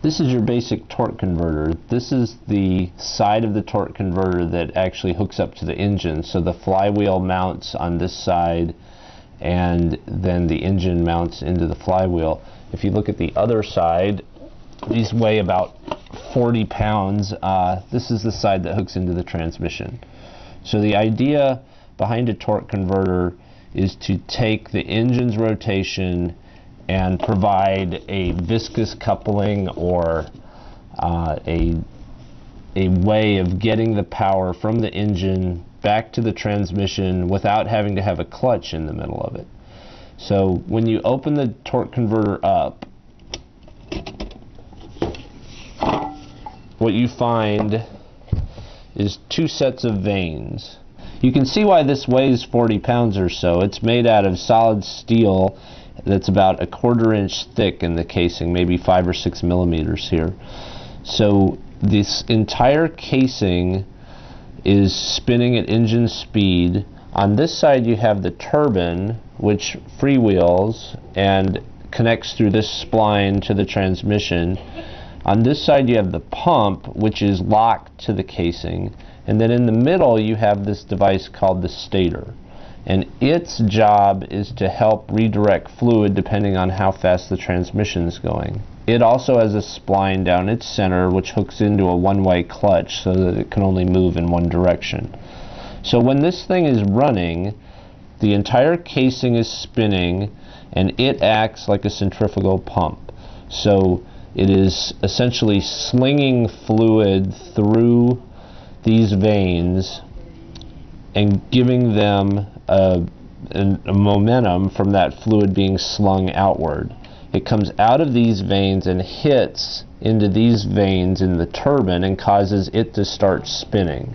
This is your basic torque converter. This is the side of the torque converter that actually hooks up to the engine. So the flywheel mounts on this side, and then the engine mounts into the flywheel. If you look at the other side, these weigh about 40 pounds. This is the side that hooks into the transmission. So the idea behind a torque converter is to take the engine's rotation and provide a viscous coupling, or a way of getting the power from the engine back to the transmission without having to have a clutch in the middle of it. So when you open the torque converter up, what you find is two sets of vanes. You can see why this weighs 40 pounds or so. It's made out of solid steel that's about 1/4 inch thick in the casing, maybe 5 or 6 millimeters here. So this entire casing is spinning at engine speed. On this side you have the turbine, which freewheels and connects through this spline to the transmission. On this side you have the pump, which is locked to the casing. And then in the middle you have this device called the stator. And its job is to help redirect fluid depending on how fast the transmission is going. It also has a spline down its center which hooks into a one-way clutch so that it can only move in one direction. So when this thing is running, the entire casing is spinning and it acts like a centrifugal pump. So it is essentially slinging fluid through these vanes and giving them a momentum from that fluid being slung outward. It comes out of these vanes and hits into these vanes in the turbine and causes it to start spinning.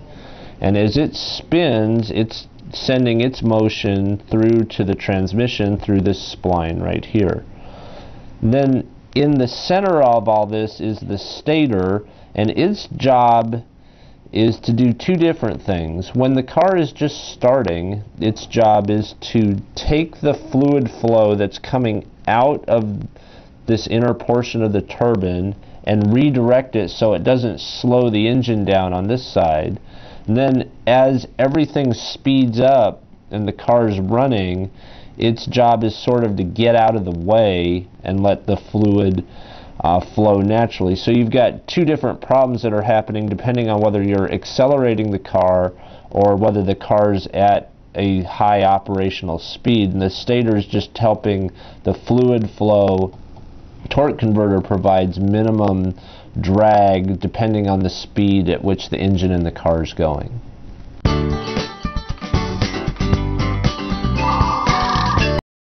And as it spins, it's sending its motion through to the transmission through this spline right here. And then in the center of all this is the stator, and its job is to do two different things. When the car is just starting, its job is to take the fluid flow that's coming out of this inner portion of the turbine and redirect it so it doesn't slow the engine down on this side. And then as everything speeds up and the car is running, its job is sort of to get out of the way and let the fluid flow naturally. So you've got two different problems that are happening depending on whether you're accelerating the car or whether the car's at a high operational speed. And the stator is just helping the fluid flow. Torque converter provides minimum drag depending on the speed at which the engine in the car is going.